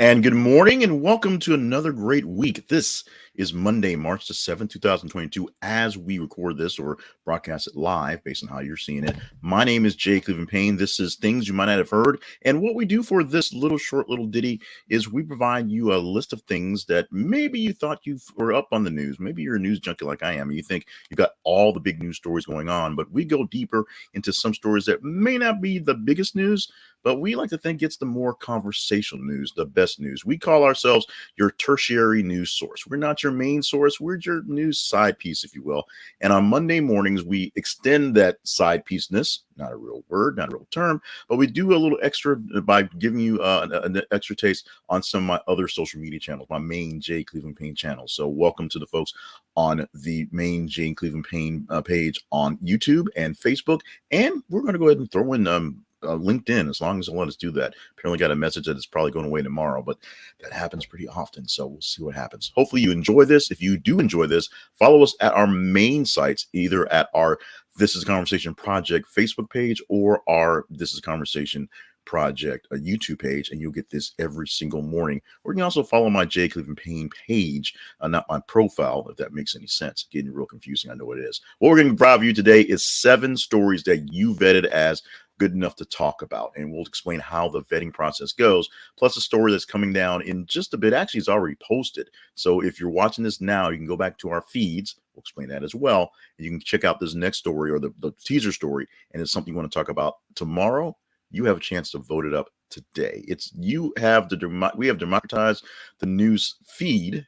And good morning and welcome to another great week. This is Monday, March the 7th, 2022, as we record this or broadcast it live based on how you're seeing it. My name is Jay Cleveland Payne. This is Things You Might Not Have Heard. And what we do for this short little ditty is we provide you a list of things that maybe you thought you were up on the news. Maybe you're a news junkie like I am and you think you've got all the big news stories going on, but we go deeper into some stories that may not be the biggest news, but we like to think it's the more conversational news, the best news. We call ourselves your tertiary news source. We're not your main source. We're your news side piece, if you will. And on Monday mornings, we extend that side piece-ness, not a real word, not a real term, but we do a little extra by giving you an extra taste on some of my other social media channels, my main Jay Cleveland Payne channel. So welcome to the folks on the main Jay Cleveland Payne page on YouTube and Facebook. And we're going to go ahead and throw in LinkedIn, as long as they'll let us do that. Apparently got a message that it's probably going away tomorrow, but that happens pretty often, so we'll see what happens. Hopefully you enjoy this. If you do enjoy this, follow us at our main sites, either at our This is a Conversation Project Facebook page or our This is a Conversation Project a YouTube page, and you'll get this every single morning. Or you can also follow my Jay Cleveland Payne page, not my profile, if that makes any sense. Getting real confusing, I know it is. What we're going to provide you today is 7 stories that you vetted as good enough to talk about, and we'll explain how the vetting process goes, plus a story that's coming down in just a bit. Actually, it's already posted, so if you're watching this now, you can go back to our feeds. We'll explain that as well, and you can check out this next story or the teaser story, and it's something you want to talk about tomorrow. You have a chance to vote it up today. We have democratized the news feed,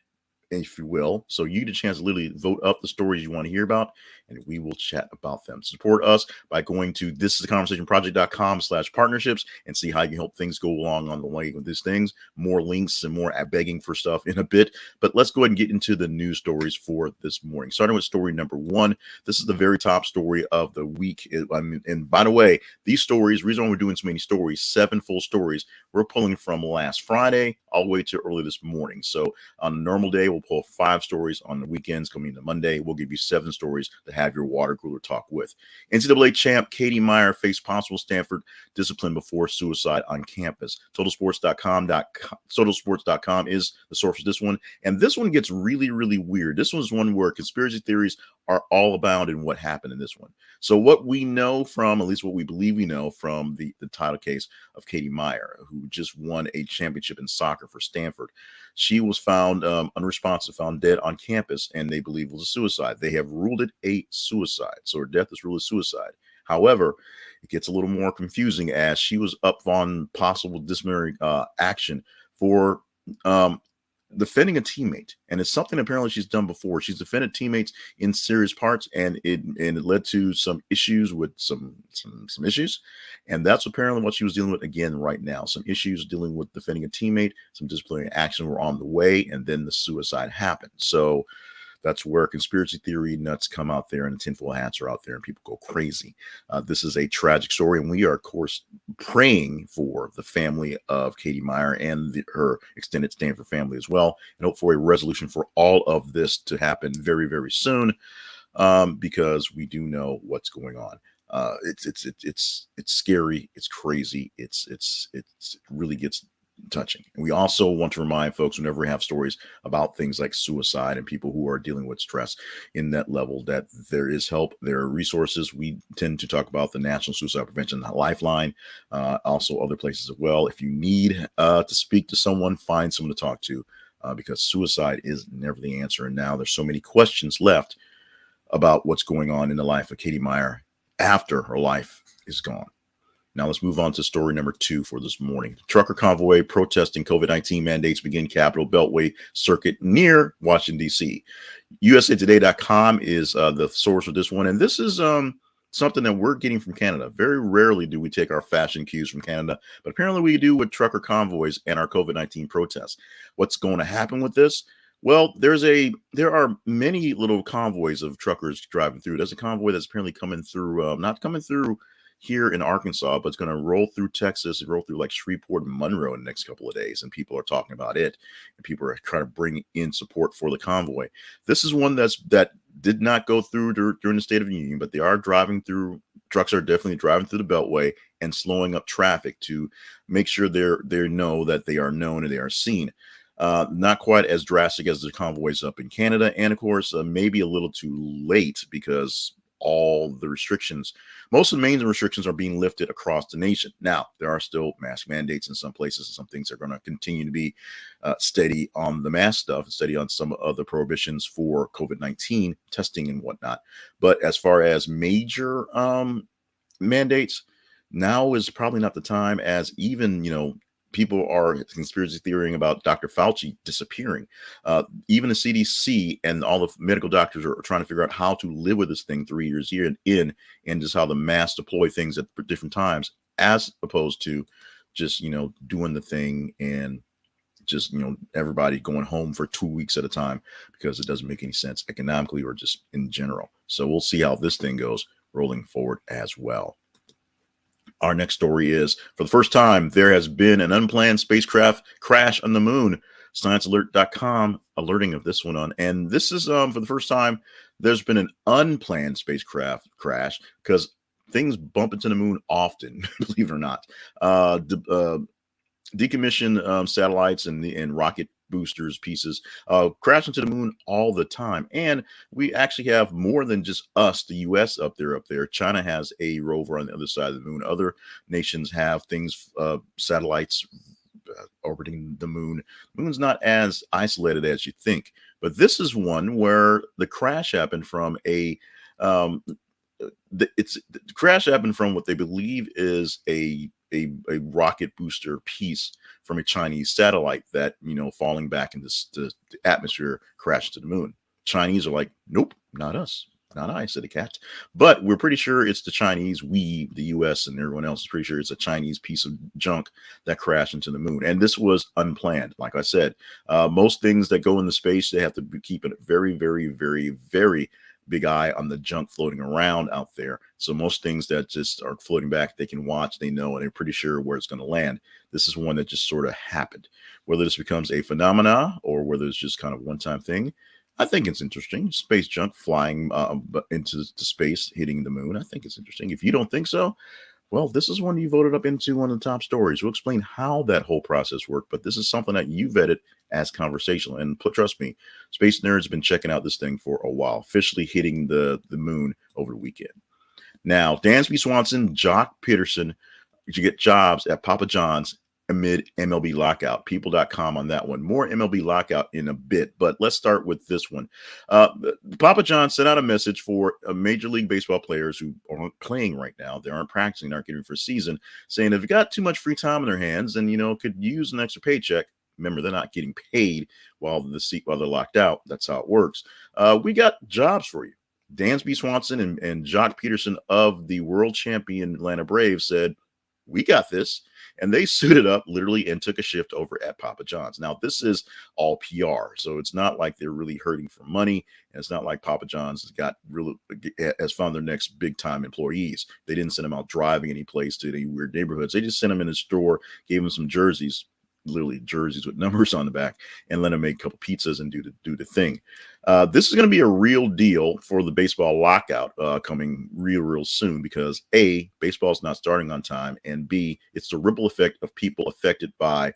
if you will. So you get a chance to literally vote up the stories you want to hear about, and we will chat about them. Support us by going to thisistheconversationproject.com/partnerships and see how you can help things go along on the way with these things. More links and more begging for stuff in a bit. But let's go ahead and get into the news stories for this morning. Starting with story number 1. This is the very top story of the week. And by the way, these stories, reason why we're doing so many stories, 7 full stories, we're pulling from last Friday all the way to early this morning. So on a normal day, we'll pull 5 stories. On the weekends coming into Monday, we'll give you 7 stories to have your water cooler talk with. NCAA champ Katie Meyer faced possible Stanford discipline before suicide on campus. Totalsports.com is the source for this one. And this one gets really, really weird. This one's one where conspiracy theories are all abound in what happened in this one. So what we know from, at least what we believe we know from the title case of Katie Meyer, who just won a championship in soccer for Stanford. She was found unresponsive, found dead on campus, and they believe it was a suicide. They have ruled it a suicide. So her death is ruled a suicide. However, it gets a little more confusing as she was up on possible disciplinary action for defending a teammate, and it's something apparently she's done before. She's defended teammates in serious parts, and it led to some issues with some issues, and that's apparently what she was dealing with again right now. Some issues dealing with defending a teammate, some disciplinary action were on the way, and then the suicide happened. So that's where conspiracy theory nuts come out there, and the tinfoil hats are out there, and people go crazy. This is a tragic story, and we are, of course, praying for the family of Katie Meyer and her extended Stanford family as well, and hope for a resolution for all of this to happen very, very soon, because we do know what's going on. It's scary. It's crazy. It really gets touching. And we also want to remind folks, whenever we have stories about things like suicide and people who are dealing with stress in that level, that there is help, there are resources. We tend to talk about the National Suicide Prevention Lifeline, also other places as well. If you need to speak to someone, find someone to talk to, because suicide is never the answer. And now there's so many questions left about what's going on in the life of Katie Meyer after her life is gone. Now let's move on to story number 2 for this morning. Trucker convoy protesting COVID-19 mandates begin Capital Beltway circuit near Washington, D.C. USAtoday.com is the source of this one. And this is something that we're getting from Canada. Very rarely do we take our fashion cues from Canada, but apparently we do with trucker convoys and our COVID-19 protests. What's going to happen with this? Well, there are many little convoys of truckers driving through. There's a convoy that's apparently coming through, not coming through here in Arkansas, but it's going to roll through Texas and roll through like Shreveport and Monroe in the next couple of days. And people are talking about it, and people are trying to bring in support for the convoy. This is one that did not go through during the State of the Union, but they are driving through. Trucks are definitely driving through the Beltway, and slowing up traffic to make sure they know that they are known and they are seen. Not quite as drastic as the convoys up in Canada, and of course, maybe a little too late because all the restrictions, most of the main restrictions are being lifted across the nation. Now, there are still mask mandates in some places, and some things are going to continue to be steady on the mask stuff, steady on some other prohibitions for COVID-19 testing and whatnot. But as far as major mandates, now is probably not the time, as even, people are conspiracy theorying about Dr. Fauci disappearing. Even the CDC and all the medical doctors are trying to figure out how to live with this thing 3 years in, and just how the mass deploy things at different times, as opposed to just, doing the thing and just, everybody going home for 2 weeks at a time, because it doesn't make any sense economically or just in general. So we'll see how this thing goes rolling forward as well. Our next story is, for the first time, there has been an unplanned spacecraft crash on the moon. ScienceAlert.com alerting of this one on. And this is for the first time there's been an unplanned spacecraft crash, because things bump into the moon often, believe it or not. Decommissioned satellites and rocket boosters pieces crash into the moon all the time. And we actually have more than just us, the US, up there. China has a rover on the other side of the moon. Other nations have things, satellites orbiting the moon. The moon's not as isolated as you think, but this is one where the crash happened from the crash happened from what they believe is a rocket booster piece from a Chinese satellite that, falling back into the atmosphere, crashed to the moon. Chinese are like, nope, not us. Not I, said the cat. But we're pretty sure it's the Chinese, the US and everyone else is pretty sure it's a Chinese piece of junk that crashed into the moon. And this was unplanned. Like I said, most things that go into space, they have to keep a very, very, very, very big eye on the junk floating around out there. So most things that just are floating back, they can watch, they know, and they're pretty sure where it's going to land. This is one that just sort of happened. Whether this becomes a phenomena or whether it's just kind of one-time thing, I think it's interesting. Space junk flying into space, hitting the moon. I think it's interesting. If you don't think so, well, this is one you voted up into one of the top stories. We'll explain how that whole process worked, but this is something that you vetted as conversational. And trust me, space nerds have been checking out this thing for a while, officially hitting the moon over the weekend. Now, Dansby, Swanson, Jock Pederson, you get jobs at Papa John's amid MLB lockout. People.com on that one. More MLB lockout in a bit, but let's start with this one. Papa John sent out a message for Major League Baseball players who aren't playing right now. They aren't practicing, aren't getting for season, saying if you got too much free time in their hands and, could use an extra paycheck. Remember, they're not getting paid while they're locked out. That's how it works. We got jobs for you. Dansby, Swanson, and Jock Pederson of the world champion Atlanta Braves said, we got this. And they suited up literally and took a shift over at Papa John's. Now, this is all PR, so it's not like they're really hurting for money. And it's not like Papa John's has found their next big time employees. They didn't send them out driving any place to any weird neighborhoods. They just sent them in the store, gave them some jerseys, literally jerseys with numbers on the back, and let them make a couple pizzas and do the thing. This is going to be a real deal for the baseball lockout coming real soon, because A, baseball's not starting on time, and B, it's the ripple effect of people affected by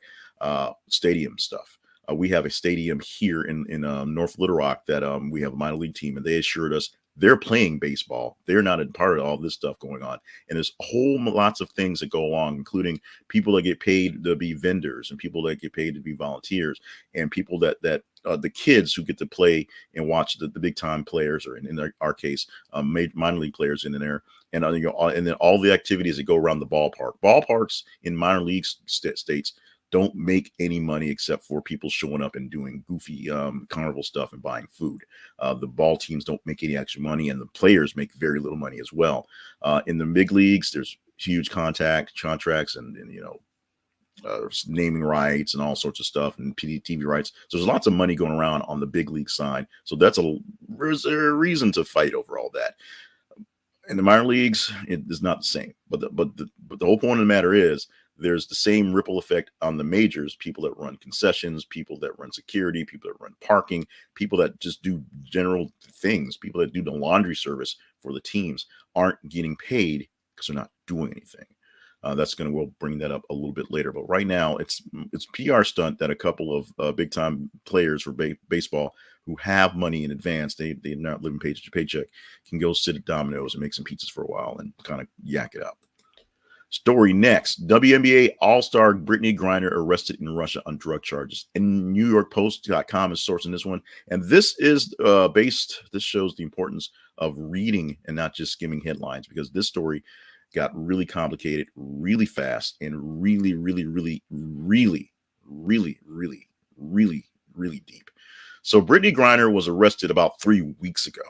stadium stuff. We have a stadium here in North Little Rock that we have a minor league team, and they assured us they're playing baseball. They're not a part of all this stuff going on. And there's lots of things that go along, including people that get paid to be vendors and people that get paid to be volunteers and people that the kids who get to play and watch the big time players, or in our case, minor league players in there. And, and then all the activities that go around the ballpark. Ballparks in minor league states don't make any money except for people showing up and doing goofy carnival stuff and buying food. The ball teams don't make any extra money, and the players make very little money as well. In the big leagues, there's huge contracts and naming rights and all sorts of stuff, and TV rights. So there's lots of money going around on the big league side. So that's a reason to fight over all that. In the minor leagues, it is not the same. But the whole point of the matter is, there's the same ripple effect on the majors, people that run concessions, people that run security, people that run parking, people that just do general things, people that do the laundry service for the teams aren't getting paid because they're not doing anything. We'll bring that up a little bit later. But right now, it's PR stunt that a couple of big time players for baseball who have money in advance, they're not living paycheck to paycheck, can go sit at Domino's and make some pizzas for a while and kind of yak it up. Story next. WNBA All-Star Brittney Griner arrested in Russia on drug charges. And NewYorkPost.com is sourcing this one. And this is this shows the importance of reading and not just skimming headlines, because this story got really complicated really fast and really, really, really, really, really, really, really, really deep. So Brittney Griner was arrested about 3 weeks ago.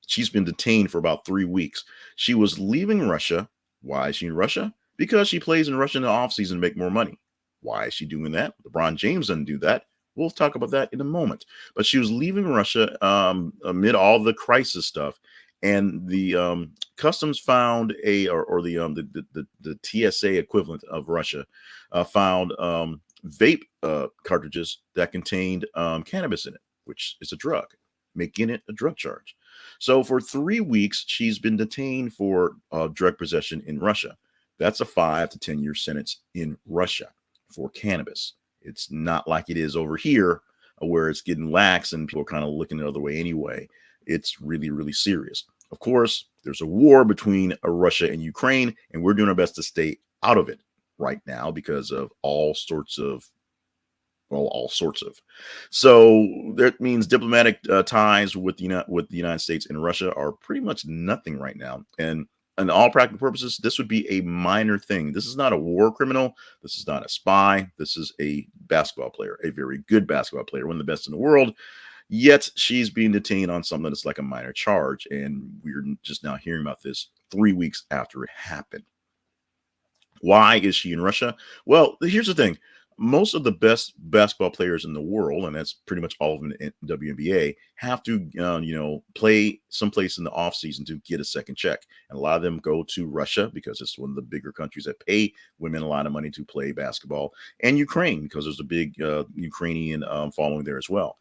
She's been detained for about 3 weeks. She was leaving Russia. Why is she in Russia? Because she plays in Russia in the offseason to make more money. Why is she doing that? LeBron James doesn't do that. We'll talk about that in a moment. But she was leaving Russia amid all the crisis stuff. And the customs found the TSA equivalent of Russia found vape cartridges that contained cannabis in it, which is a drug, making it a drug charge. So for 3 weeks, she's been detained for drug possession in Russia. That's a 5 to 10 year sentence in Russia for cannabis. It's not like it is over here where it's getting lax and people are kind of looking the other way anyway. It's really, really serious. Of course, there's a war between Russia and Ukraine, and we're doing our best to stay out of it right now because of all sorts of. So that means diplomatic ties with the United States and Russia are pretty much nothing right now. And all practical purposes, this would be a minor thing. This is not a war criminal. This is not a spy. This is a basketball player, a very good basketball player, one of the best in the world. Yet she's being detained on something that's like a minor charge. And we're just now hearing about this 3 weeks after it happened. Why is she in Russia? Well, here's the thing. Most of the best basketball players in the world, and that's pretty much all of them in WNBA, have to, play someplace in the offseason to get a second check. And a lot of them go to Russia because it's one of the bigger countries that pay women a lot of money to play basketball, and Ukraine because there's a big Ukrainian following there as well.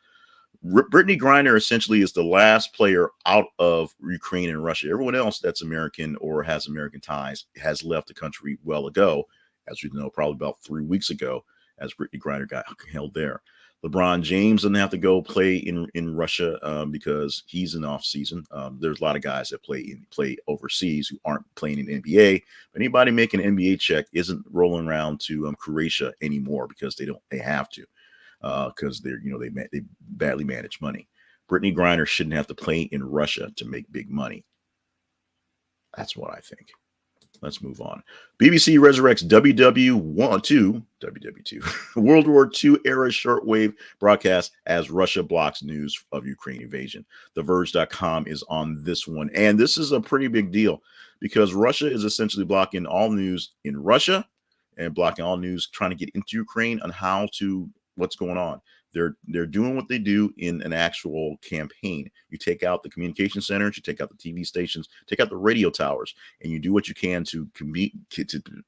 Brittney Griner essentially is the last player out of Ukraine and Russia. Everyone else that's American or has American ties has left the country well ago, as we know, probably about 3 weeks ago, as Brittney Griner got held there. LeBron James doesn't have to go play in Russia because he's in off season. There's a lot of guys that play overseas who aren't playing in NBA. But anybody making an NBA check isn't rolling around to Croatia anymore because they have to because they badly manage money. Brittney Griner shouldn't have to play in Russia to make big money. That's what I think. Let's move on. BBC resurrects WWII World War II era shortwave broadcast as Russia blocks news of Ukraine invasion. TheVerge.com is on this one. And this is a pretty big deal because Russia is essentially blocking all news in Russia and blocking all news trying to get into Ukraine on what's going on. They're doing what they do in an actual campaign. You take out the communication centers, you take out the TV stations, take out the radio towers, and you do what you can to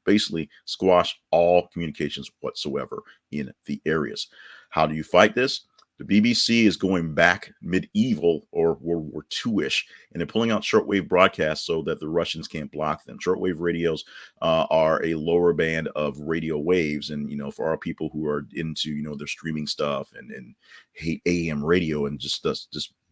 basically squash all communications whatsoever in the areas. How do you fight this? The BBC is going back medieval or World War II-ish, and they're pulling out shortwave broadcasts so that the Russians can't block them. Shortwave radios are a lower band of radio waves, and for our people who are into their streaming stuff and hate AM radio and just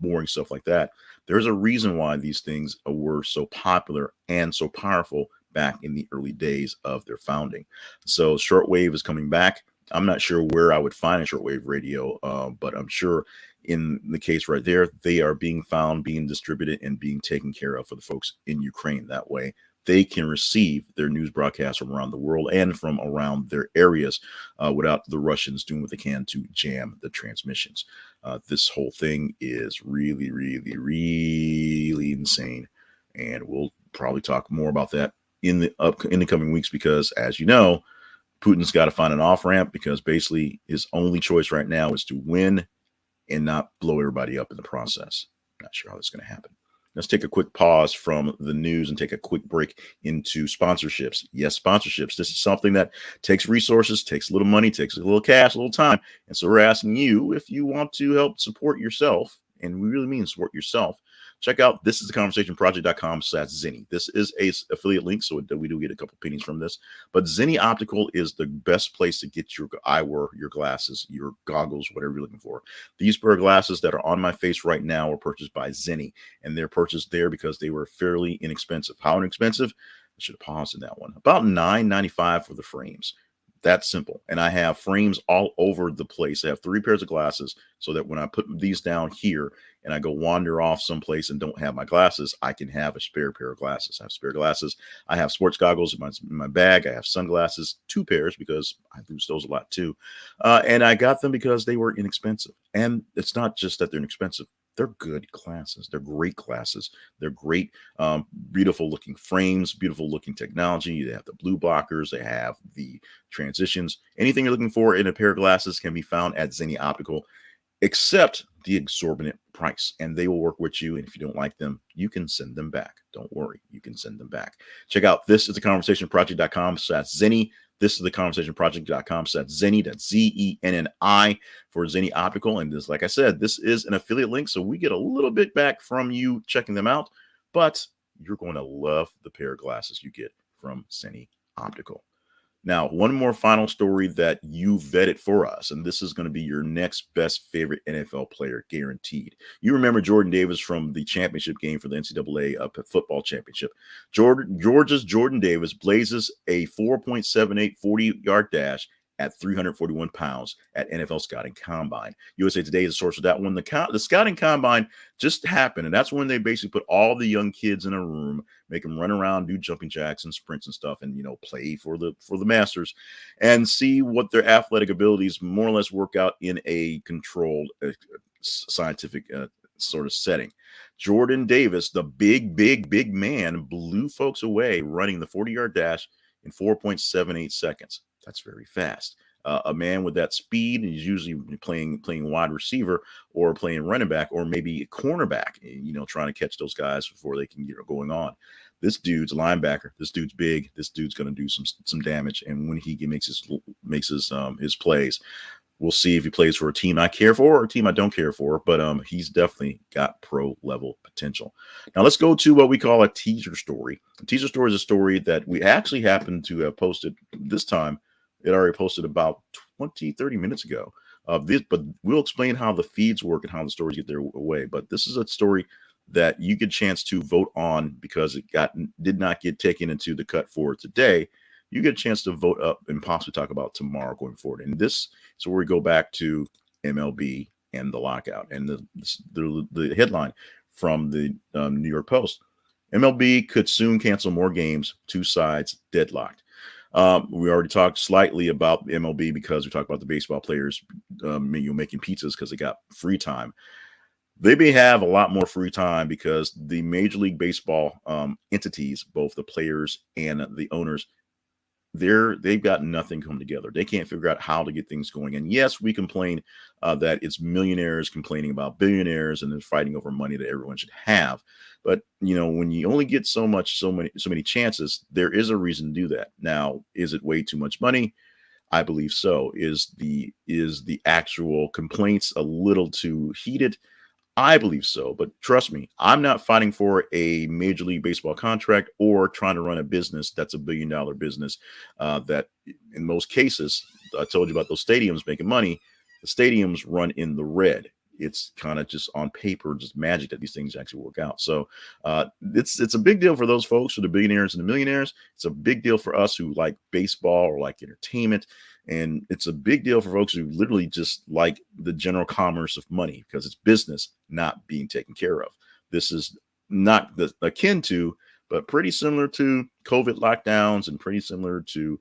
boring stuff like that, there's a reason why these things were so popular and so powerful back in the early days of their founding. So shortwave is coming back. I'm not sure where I would find a shortwave radio, but I'm sure in the case right there, they are being found, being distributed, and being taken care of for the folks in Ukraine. That way, they can receive their news broadcasts from around the world and from around their areas without the Russians doing what they can to jam the transmissions. This whole thing is really, really, really insane, and we'll probably talk more about that in the coming weeks because, as you know, Putin's got to find an off-ramp because basically his only choice right now is to win and not blow everybody up in the process. Not sure how that's going to happen. Let's take a quick pause from the news and take a quick break into sponsorships. Yes, sponsorships. This is something that takes resources, takes a little money, takes a little cash, a little time. And so we're asking you if you want to help support yourself, and we really mean support yourself, check out this is the conversationproject.com/Zenny. This is a affiliate link, so we do get a couple pennies from this. But Zenny Optical is the best place to get your eyewear, your glasses, your goggles, whatever you're looking for. These pair of glasses that are on my face right now were purchased by Zenny, and they're purchased there because they were fairly inexpensive. How inexpensive? I should have paused in that one. About $9.95 for the frames. That's simple. And I have frames all over the place. I have 3 pairs of glasses so that when I put these down here and I go wander off someplace and don't have my glasses, I can have a spare pair of glasses. I have spare glasses. I have sports goggles in my bag. I have sunglasses, 2 pairs because I lose those a lot too. And I got them because they were inexpensive. And it's not just that they're inexpensive. They're good glasses. They're great glasses. They're great, beautiful looking frames, beautiful looking technology. They have the blue blockers. They have the transitions. Anything you're looking for in a pair of glasses can be found at Zenny Optical, except the exorbitant price. And they will work with you. And if you don't like them, you can send them back. Don't worry. You can send them back. Check out this is the conversationproject.com/Zenny. This is the conversationproject.com/Zenny. That's Zenni for Zenny Optical. And this, like I said, this is an affiliate link. So we get a little bit back from you checking them out, but you're going to love the pair of glasses you get from Zenny Optical. Now, one more final story that you vetted for us, and this is going to be your next best favorite NFL player, guaranteed. You remember Jordan Davis from the championship game for the NCAA football championship. Georgia's Jordan Davis blazes a 4.78 40-yard dash at 341 pounds at NFL Scouting Combine. USA Today is a source of that one. The Scouting Combine just happened, and that's when they basically put all the young kids in a room, make them run around, do jumping jacks and sprints and stuff, and play for the Masters, and see what their athletic abilities more or less work out in a controlled scientific sort of setting. Jordan Davis, the big man, blew folks away running the 40-yard dash in 4.78 seconds. That's very fast. A man with that speed, and he's usually playing wide receiver or playing running back or maybe cornerback, trying to catch those guys before they can get going on. This dude's a linebacker. This dude's big. This dude's going to do some damage. And when he makes his plays, we'll see if he plays for a team I care for or a team I don't care for. But he's definitely got pro level potential. Now let's go to what we call a teaser story. A teaser story is a story that we actually happened to have posted this time. It already posted about 30 minutes ago. But we'll explain how the feeds work and how the stories get their way. But this is a story that you get a chance to vote on because it did not get taken into the cut for today. You get a chance to vote up and possibly talk about tomorrow going forward. And this is where we go back to MLB and the lockout and the headline from the New York Post. MLB could soon cancel more games, 2 sides deadlocked. We already talked slightly about MLB because we talked about the baseball players making pizzas because they got free time. They may have a lot more free time because the Major League Baseball entities, both the players and the owners, they've got nothing come together. They can't figure out how to get things going. And yes, we complain that it's millionaires complaining about billionaires and they're fighting over money that everyone should have. But when you only get so many chances, there is a reason to do that. Now, is it way too much money? I believe so. Is the actual complaints a little too heated? I believe so, but trust me, I'm not fighting for a Major League Baseball contract or trying to run a business that's $1 billion business that in most cases, I told you about those stadiums making money. The stadiums run in the red. It's kind of just on paper, just magic that these things actually work out. So it's a big deal for those folks, for the billionaires and the millionaires. It's a big deal for us who like baseball or like entertainment. And it's a big deal for folks who literally just like the general commerce of money because it's business not being taken care of. This is not akin to, but pretty similar to COVID lockdowns and pretty similar to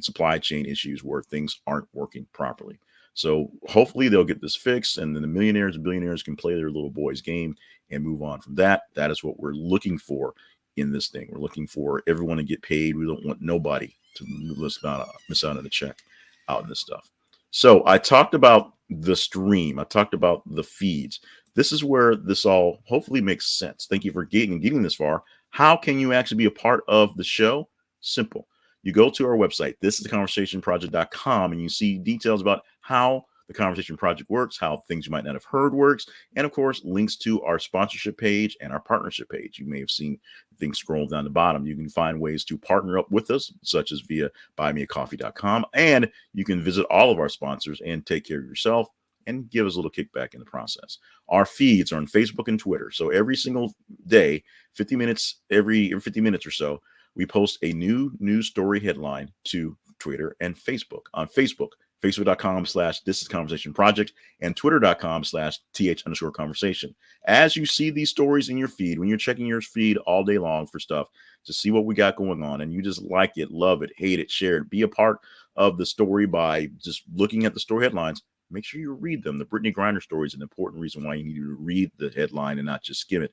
supply chain issues where things aren't working properly. So hopefully they'll get this fixed and then the millionaires and billionaires can play their little boys game and move on from that. That is what we're looking for in this thing. We're looking for everyone to get paid. We don't want nobody to miss out on the check out in this stuff. So I talked about the stream. I talked about the feeds. This is where this all hopefully makes sense. Thank you for getting this far. How can you actually be a part of the show? Simple. You go to our website, thisistheconversationproject.com, and you see details about how the Conversation Project works, how things you might not have heard works, and of course, links to our sponsorship page and our partnership page. You may have seen things scroll down the bottom. You can find ways to partner up with us, such as via buymeacoffee.com, and you can visit all of our sponsors and take care of yourself and give us a little kickback in the process. Our feeds are on Facebook and Twitter. So every single day, 50 minutes, every 50 minutes or so, we post a new news story headline to Twitter and Facebook. On Facebook, facebook.com/This Is Conversation Project, and twitter.com/th_conversation. As you see these stories in your feed, when you're checking your feed all day long for stuff to see what we got going on, and you just like it, love it, hate it, share it, be a part of the story by just looking at the story headlines, make sure you read them. The Brittney Griner story is an important reason why you need to read the headline and not just skim it.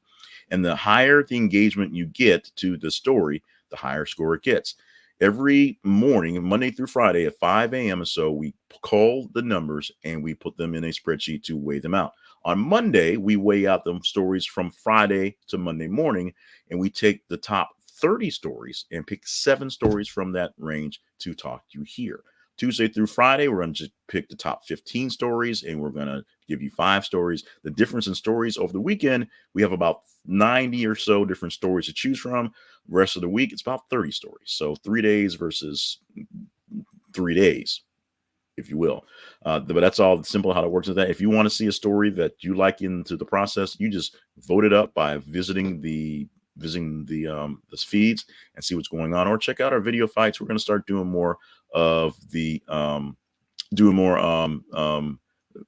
And the higher the engagement you get to the story, the higher score it gets. Every morning, Monday through Friday at 5 a.m. or so, we call the numbers and we put them in a spreadsheet to weigh them out. On Monday, we weigh out the stories from Friday to Monday morning, and we take the top 30 stories and pick 7 stories from that range to talk to you here. Tuesday through Friday, we're going to just pick the top 15 stories, and we're going to give you 5 stories. The difference in stories over the weekend, we have about 90 or so different stories to choose from. The rest of the week, it's about 30 stories. So 3 days versus 3 days, if you will. But that's all simple how it works with that. If you want to see a story that you like into the process, you just vote it up by visiting the feeds and see what's going on, or check out our video fights. We're going to start doing more of the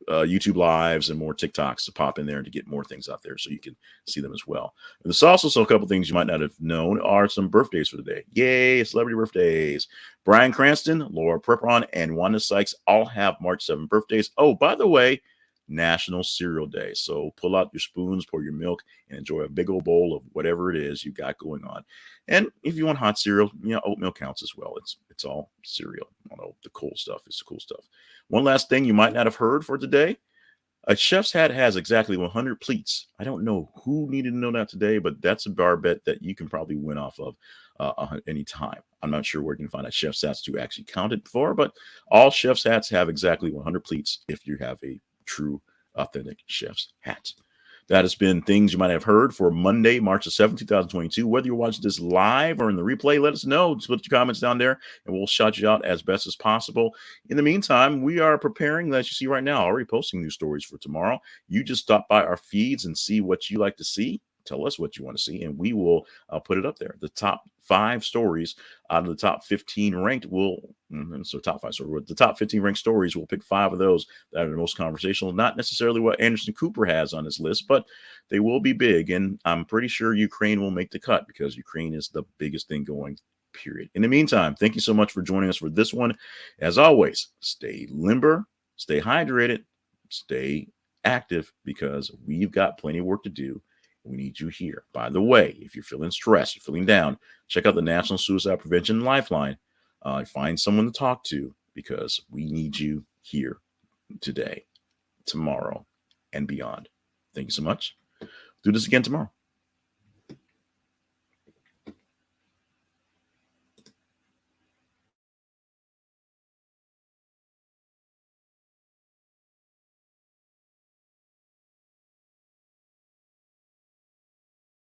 YouTube lives and more TikToks to pop in there and to get more things out there so you can see them as well. And there's also a couple things you might not have known are some birthdays for the day. Yay, celebrity birthdays. Bryan Cranston, Laura Prepon, and Wanda Sykes all have March 7 birthdays. Oh, by the way, National Cereal Day. So pull out your spoons, pour your milk, and enjoy a big old bowl of whatever it is you got going on. And if you want hot cereal, oatmeal counts as well. It's all cereal. Although the cool stuff is the cool stuff. One last thing you might not have heard for today. A chef's hat has exactly 100 pleats. I don't know who needed to know that today, but that's a bar bet that you can probably win off of any time. I'm not sure where you can find a chef's hats to actually count it for, but all chef's hats have exactly 100 pleats if you have a true, authentic chef's hat. That has been things you might have heard for Monday, March the 7th, 2022. Whether you're watching this live or in the replay, let us know. Just put your comments down there, and we'll shout you out as best as possible. In the meantime, we are preparing, as you see right now, already posting new stories for tomorrow. You just stop by our feeds and see what you like to see. Tell us what you want to see, and we will put it up there. The top 5 stories out of the top 15 ranked the top 15 ranked stories, we'll pick 5 of those that are the most conversational. Not necessarily what Anderson Cooper has on his list, but they will be big, and I'm pretty sure Ukraine will make the cut because Ukraine is the biggest thing going, period. In the meantime, thank you so much for joining us for this one. As always, stay limber, stay hydrated, stay active, because we've got plenty of work to do. We need you here. By the way, if you're feeling stressed, you're feeling down, check out the National Suicide Prevention Lifeline. Find someone to talk to, because we need you here today, tomorrow, and beyond. Thank you so much. Do this again tomorrow.